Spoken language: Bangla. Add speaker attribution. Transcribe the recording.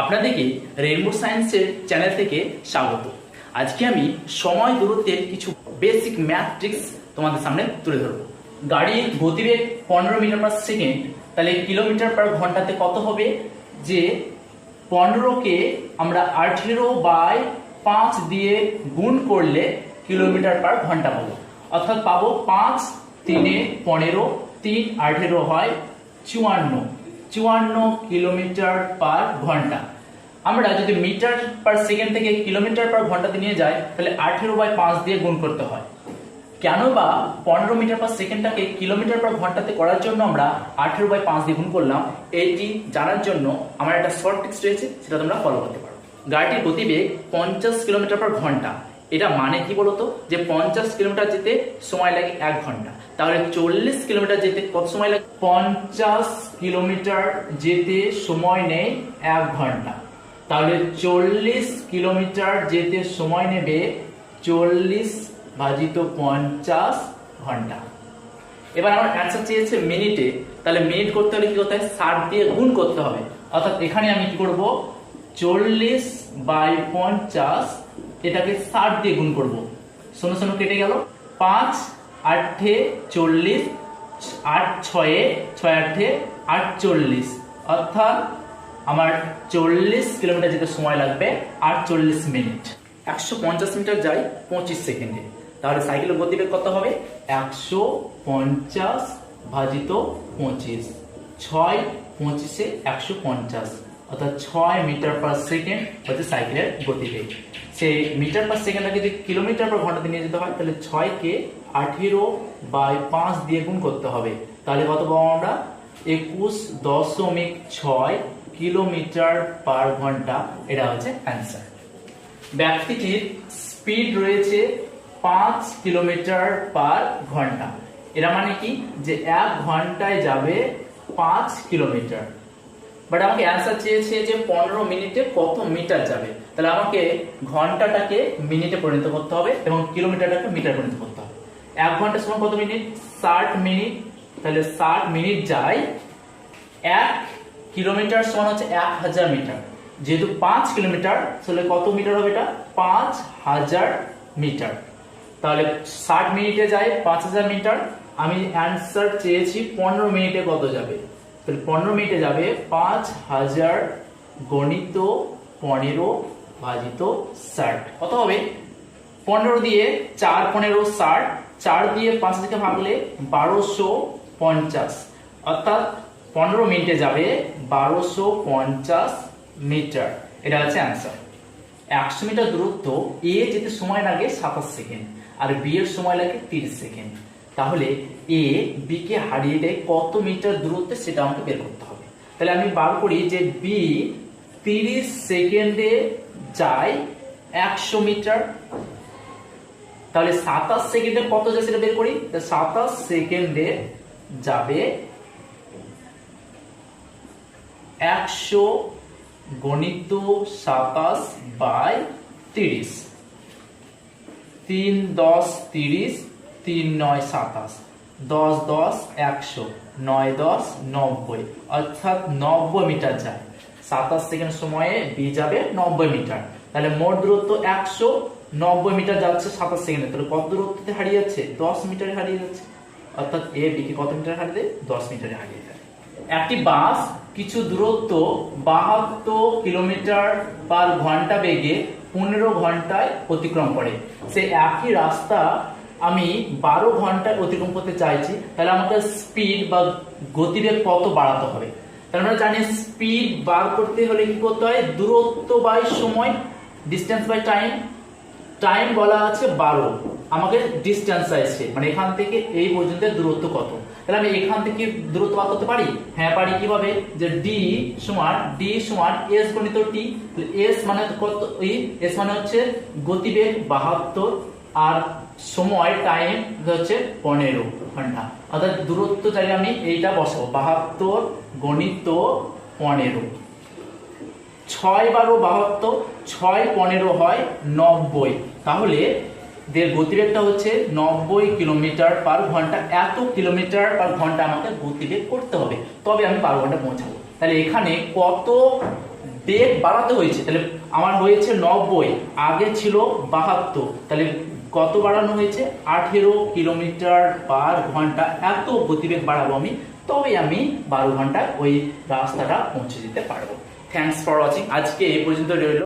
Speaker 1: আপনাদেরকে রেইনবো সায়েন্সের চ্যানেল থেকে স্বাগত। আজকে আমি সময় দূরত্বের কিছু বেসিক ম্যাথ ট্রিক্স তোমাদের সামনে তুলে ধরবো। গাড়ির গতিবেগ 15 মিটার পার সেকেন্ড, তাহলে কিলোমিটার পার ঘন্টাতে কত হবে? যে 15কে আমরা 18/5 দিয়ে গুণ করলে কিলোমিটার পার ঘন্টা পাবো। অর্থাৎ পাবো 5 3 15, 3 18 হয় 54 কিলোমিটার পার ঘন্টা। আমরা যদি মিটার পার সেকেন্ড থেকে কিলোমিটার পার ঘন্টাতে নিয়ে যাই, তাহলে 18/5 দিয়ে গুণ করতে হয়। কেন বা 15 মিটার পার সেকেন্ডটাকে কিলোমিটার পার ঘন্টাতে করার জন্য আমরা 18/5 দিয়ে গুণ করলাম, এটি জানার জন্য আমার একটা শর্ট ট্রিক্স রয়েছে, সেটা তোমরা ফলো করতে পারো। গাড়িটির গতিবেগ 50 কিলোমিটার পার ঘন্টা। এটা মানে কি বলতো? যে 50 কিলোমিটার যেতে সময় লাগে 1 ঘন্টা। তাহলে 40 কিলোমিটার যেতে কত সময় লাগে? 50 কিলোমিটার যেতে সময় নেই 1 ঘন্টা। তাহলে 40 কিলোমিটার যেতে সময় নেবে 40/50 ঘন্টা। এবার আমার অ্যান্সার চেয়েছে মিনিটে, তাহলে মিনিট করতে হলে কি করতে হয়? 60 দিয়ে গুণ করতে হবে। অর্থাৎ এখানে আমি কি করব? 40/50 এটাকে 60 দিয়ে গুণ করব। শোনো শোনো, কেটে গেল। 5 8 40, 8 6 6 8 48, অর্থাৎ আমার 40 কিলোমিটার যেতে সময় লাগবে 48 মিনিট। 150 মিটার যাই 25 সেকেন্ডে, তাহলে সাইকেলের গতিবেগ কত হবে? 150/25, 6 25 150, অর্থাৎ 6 মিটার পার সেকেন্ড হচ্ছে সাইকেলের গতিবেগ। সেই মিটার পার সেকেন্ডটাকে যদি কিলোমিটার পার ঘন্টাতে নিয়ে যেতে হয়, তাহলে 6কে 18/5 দিয়ে গুণ করতে হবে। তাহলে কত পাবো আমরা? 21.6 কিলোমিটার পার ঘন্টা। এটা হচ্ছে অ্যান্সার। ব্যক্তিটির স্পিড রয়েছে 5 কিলোমিটার পার ঘন্টা। এরা মানে কি? যে 1 ঘন্টায় যাবে 5 কিলোমিটার। বাট আমাকে অ্যান্সার চেয়েছে যে 15 মিনিটে কত মিটার যাবে। তাহলে আমাকে ঘন্টাটাকে মিনিটে পরিণত করতে হবে এবং কিলোমিটারটাকে মিটার পরিণত করতে হবে। 1 ঘন্টা সমান কত মিনিট? 60 মিনিট। তাহলে 60 মিনিট যায় 1 কিলোমিটার সমান হচ্ছে 1000 মিটার। যেহেতু 5 কিলোমিটার, তাহলে কত মিটার হবে? এটা 5000 মিটার। তাহলে 60 মিনিটে যায় 5000 মিটার। আমি অ্যান্সার চেয়েছি 15 মিনিটে কত যাবে। তাহলে 15 মিনিটে যাবে 5000 গণিত 15/60। কত হবে? 15 দিয়ে 4 15 60, 4 দিয়ে 5 থেকে ভাগলে 1250, অর্থাৎ 15 মিনিটে যাবে 1250 মিটার। এটা হচ্ছে অ্যান্সার। 100 মিটার দূরত্ব এ যেতে সময় লাগে 27 সেকেন্ড আর বি এর সময় লাগে 30 সেকেন্ড। তাহলে এ বি কে হারিয়ে দেয় কত মিটার দূরত্বে, সেটা আমাকে বের করতে হবে। তাহলে আমি বার করি যে বি 30 সেকেন্ডে যায় 100 মিটার। তাহলে 27 সেকেন্ডে কত যায় সেটা বের করি। 27 সেকেন্ডে যাবে 100 গণিত 27/30, 3 10 30, 3 9 27, 10 10 100, 9 10 90, অর্থাৎ 90 মিটার যায়। 27 সেকেন্ড সময়ে বি যাবে 90 মিটার। তাহলে মোট দূরত্ব 190 মিটার যাচ্ছে 27 সেকেন্ডে। তাহলে কত দূরত্বে হারিয়ে যাচ্ছে? 10 মিটারে হারিয়ে যাচ্ছে। অর্থাৎ এ বি কে কত মিটার হারিয়ে দেয়? 10 মিটারে হারিয়ে দেয়। একটি বাস কিছু দূরত্ব 72 কিলোমিটার পার ঘন্টা বেগে 15 ঘন্টায় অতিক্রম করে। সে একই রাস্তা আমি 12 ঘন্টায় অতিক্রম করতে চাইছি, তাহলে আমাকে স্পিড বা গতিবেগ কত বাড়াতে হবে? তাহলে আমরা জানি স্পিড বার করতে হলে কি করতে হয়? দূরত্ব বাই সময়, ডিস্টেন্স বাই টাইম। টাইম বলা আছে 12, আমাকে ডিস্টেন্স চাইছে, মানে এখান থেকে এই পর্যন্ত দূরত্ব কত। তাহলে আমি এখান থেকে দূরত্ব বার করতে পারি? হ্যাঁ পারি। কিভাবে? যে ডি সমান এস গণিত টি। এস মানে কত? এস মানে হচ্ছে গতিবেগ 72 আর সময় টাইম হচ্ছে 15 ঘন্টা। অর্থাৎ দূরত্ব চাইলে আমি এইটা বসাবো, 72 গণিত 15। 6 12 72, 6 15 হয় 90। তাহলে দের গতিবেগটা হচ্ছে 90 কিলোমিটার পার ঘন্টা। এত কিলোমিটার পার ঘন্টা আমাকে গতিবেগ করতে হবে, তবে আমি 12 ঘন্টা পৌঁছাবো। তাহলে এখানে কত বেগ বাড়াতে হয়েছে, তাহলে আমার হয়েছে 90, আগে ছিল 72, তাহলে কত বাড়ানো হয়েছে 18 কিলোমিটার পার ঘন্টা। এত গতিবেগ বাড়াবো আমি, তবে আমি 12 ঘন্টায় ওই রাস্তাটা পৌঁছে যেতে পারবো। থ্যাংকস ফর ওয়াচিং, আজকে এই পর্যন্ত রইল।